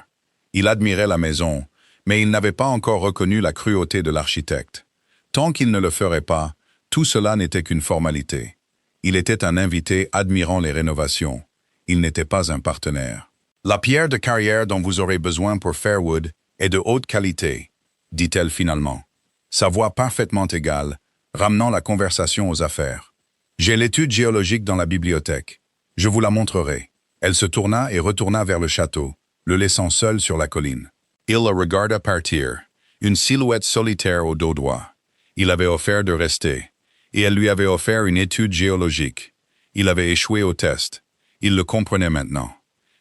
Il admirait la maison, mais il n'avait pas encore reconnu la cruauté de l'architecte. Tant qu'il ne le ferait pas, tout cela n'était qu'une formalité. Il était un invité admirant les rénovations. Il n'était pas un partenaire. « La pierre de carrière dont vous aurez besoin pour Fairwood est de haute qualité, » dit-elle finalement, sa voix parfaitement égale, ramenant la conversation aux affaires. « J'ai l'étude géologique dans la bibliothèque. Je vous la montrerai. » Elle se tourna et retourna vers le château, le laissant seul sur la colline. Il la regarda partir, une silhouette solitaire au dos droit. Il avait offert de rester, et elle lui avait offert une étude géologique. Il avait échoué au test. Il le comprenait maintenant.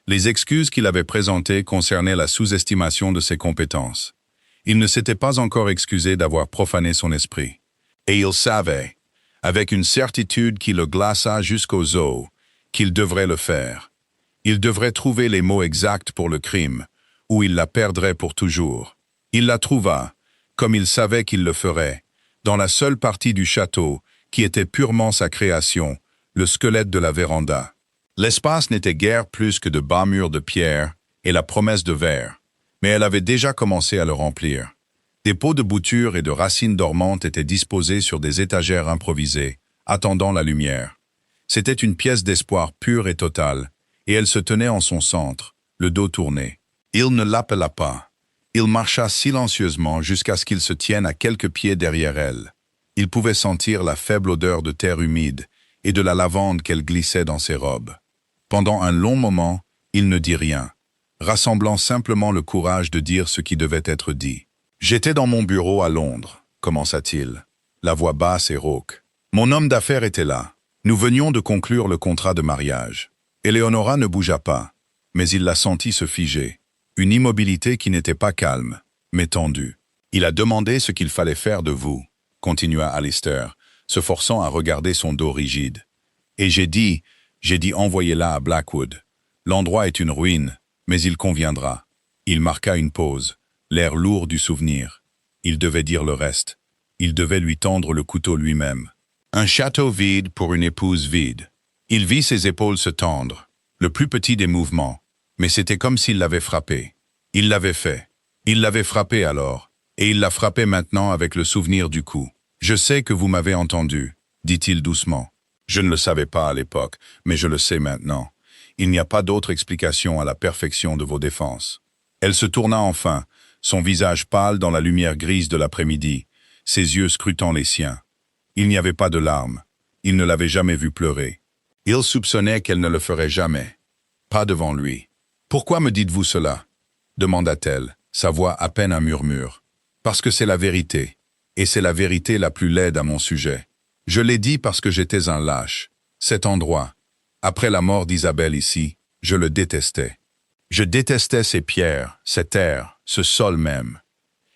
Les excuses qu'il avait présentées concernaient la sous-estimation de ses compétences. Il ne s'était pas encore excusé d'avoir profané son esprit. Et il savait, avec une certitude qui le glaça jusqu'aux os, qu'il devrait le faire. Il devrait trouver les mots exacts pour le crime, ou il la perdrait pour toujours. Il la trouva, comme il savait qu'il le ferait, dans la seule partie du château qui était purement sa création, le squelette de la véranda. L'espace n'était guère plus que de bas murs de pierre et la promesse de verre, mais elle avait déjà commencé à le remplir. Des pots de bouture et de racines dormantes étaient disposés sur des étagères improvisées, attendant la lumière. C'était une pièce d'espoir pure et totale, et elle se tenait en son centre, le dos tourné. Il ne l'appela pas. Il marcha silencieusement jusqu'à ce qu'il se tienne à quelques pieds derrière elle. Il pouvait sentir la faible odeur de terre humide et de la lavande qu'elle glissait dans ses robes. Pendant un long moment, il ne dit rien, rassemblant simplement le courage de dire ce qui devait être dit. « J'étais dans mon bureau à Londres, » commença-t-il, la voix basse et rauque. « Mon homme d'affaires était là. Nous venions de conclure le contrat de mariage. Eleonora ne bougea pas, mais il la sentit se figer. Une immobilité qui n'était pas calme, mais tendue. « Il a demandé ce qu'il fallait faire de vous, » continua Alistair, se forçant à regarder son dos rigide. « Et j'ai dit envoyez-la à Blackwood. L'endroit est une ruine, mais il conviendra. » Il marqua une pause, l'air lourd du souvenir. Il devait dire le reste. Il devait lui tendre le couteau lui-même. Un château vide pour une épouse vide. Il vit ses épaules se tendre, le plus petit des mouvements, mais c'était comme s'il l'avait frappé. Il l'avait fait. Il l'avait frappé alors, et il la frappait maintenant avec le souvenir du coup. « Je sais que vous m'avez entendu, » dit-il doucement. « Je ne le savais pas à l'époque, mais je le sais maintenant. Il n'y a pas d'autre explication à la perfection de vos défenses. » Elle se tourna enfin, son visage pâle dans la lumière grise de l'après-midi, ses yeux scrutant les siens. Il n'y avait pas de larmes. Il ne l'avait jamais vue pleurer. Il soupçonnait qu'elle ne le ferait jamais. Pas devant lui. « Pourquoi me dites-vous cela ?» demanda-t-elle, sa voix à peine un murmure. « Parce que c'est la vérité, et c'est la vérité la plus laide à mon sujet. Je l'ai dit parce que j'étais un lâche. Cet endroit, après la mort d'Isabelle ici, je le détestais. Je détestais ces pierres, cet air, ce sol même.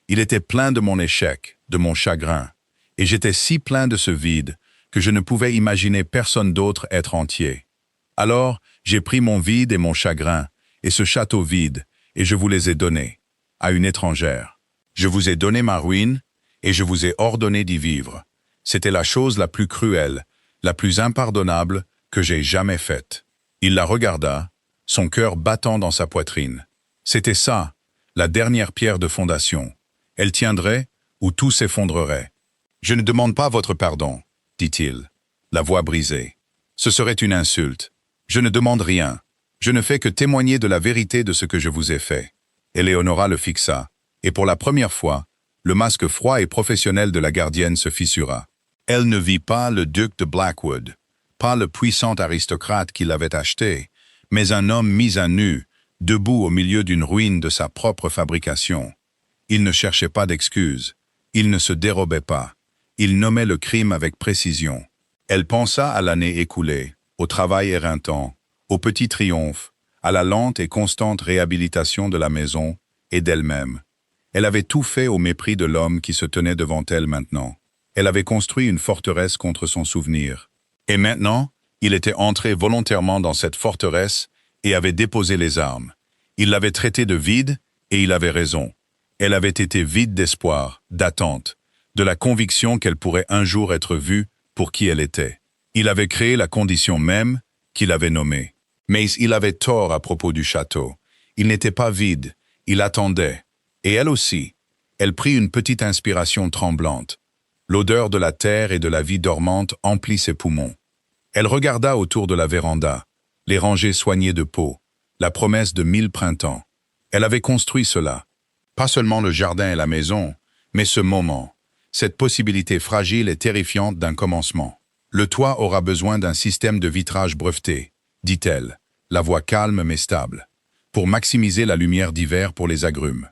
Il était plein de mon échec, de mon chagrin. Et j'étais si plein de ce vide que je ne pouvais imaginer personne d'autre être entier. Alors, j'ai pris mon vide et mon chagrin, et ce château vide, et je vous les ai donnés, à une étrangère. Je vous ai donné ma ruine, et je vous ai ordonné d'y vivre. C'était la chose la plus cruelle, la plus impardonnable que j'ai jamais faite. Il la regarda, son cœur battant dans sa poitrine. C'était ça, la dernière pierre de fondation. Elle tiendrait ou tout s'effondrerait. « Je ne demande pas votre pardon, dit-il, la voix brisée. Ce serait une insulte. Je ne demande rien. Je ne fais que témoigner de la vérité de ce que je vous ai fait. » Éléonora le fixa, et pour la première fois, le masque froid et professionnel de la gardienne se fissura. Elle ne vit pas le duc de Blackwood, pas le puissant aristocrate qui l'avait acheté, mais un homme mis à nu, debout au milieu d'une ruine de sa propre fabrication. Il ne cherchait pas d'excuses, il ne se dérobait pas, il nommait le crime avec précision. Elle pensa à l'année écoulée, au travail éreintant, aux petits triomphes, à la lente et constante réhabilitation de la maison et d'elle-même. Elle avait tout fait au mépris de l'homme qui se tenait devant elle maintenant. Elle avait construit une forteresse contre son souvenir. Et maintenant, il était entré volontairement dans cette forteresse et avait déposé les armes. Il l'avait traitée de vide et il avait raison. Elle avait été vide d'espoir, d'attente, de la conviction qu'elle pourrait un jour être vue pour qui elle était. Il avait créé la condition même qu'il avait nommée. Mais il avait tort à propos du château. Il n'était pas vide, il attendait. Et elle aussi. Elle prit une petite inspiration tremblante. L'odeur de la terre et de la vie dormante emplit ses poumons. Elle regarda autour de la véranda, les rangées soignées de pots, la promesse de 1000 printemps. Elle avait construit cela. Pas seulement le jardin et la maison, mais ce moment, cette possibilité fragile et terrifiante d'un commencement. Le toit aura besoin d'un système de vitrage breveté, dit-elle, la voix calme mais stable, pour maximiser la lumière d'hiver pour les agrumes.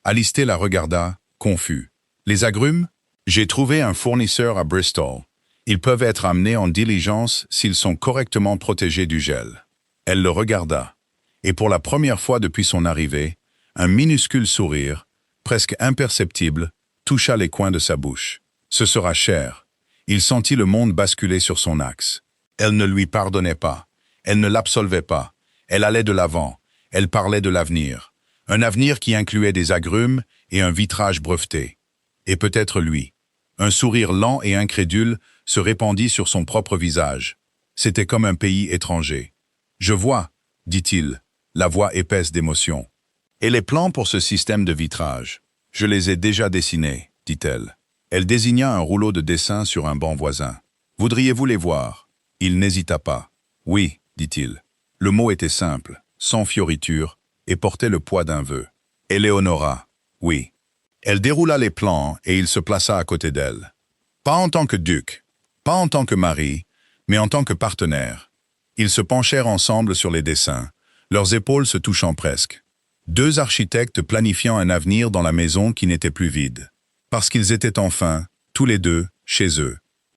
Alistair la regarda, confus. Les agrumes? J'ai trouvé un fournisseur à Bristol. Ils peuvent être amenés en diligence s'ils sont correctement protégés du gel. Elle le regarda, et pour la première fois depuis son arrivée, un minuscule sourire, presque imperceptible, toucha les coins de sa bouche. Ce sera cher. Il sentit le monde basculer sur son axe. Elle ne lui pardonnait pas. Elle ne l'absolvait pas. Elle allait de l'avant. Elle parlait de l'avenir. Un avenir qui incluait des agrumes et un vitrage breveté. Et peut-être lui. Un sourire lent et incrédule se répandit sur son propre visage. C'était comme un pays étranger. « Je vois », dit-il, la voix épaisse d'émotion. « Et les plans pour ce système de vitrage? Je les ai déjà dessinés, dit-elle. Elle désigna un rouleau de dessin sur un banc voisin. « Voudriez-vous les voir ?» Il n'hésita pas. « Oui, dit-il. » Le mot était simple, sans fioriture, et portait le poids d'un vœu. « Éléonora, oui. » Elle déroula les plans et il se plaça à côté d'elle. Pas en tant que duc, pas en tant que mari, mais en tant que partenaire. Ils se penchèrent ensemble sur les dessins, leurs épaules se touchant presque. Deux architectes planifiant un avenir dans la maison qui n'était plus vide. Parce qu'ils étaient enfin, tous les deux, chez eux.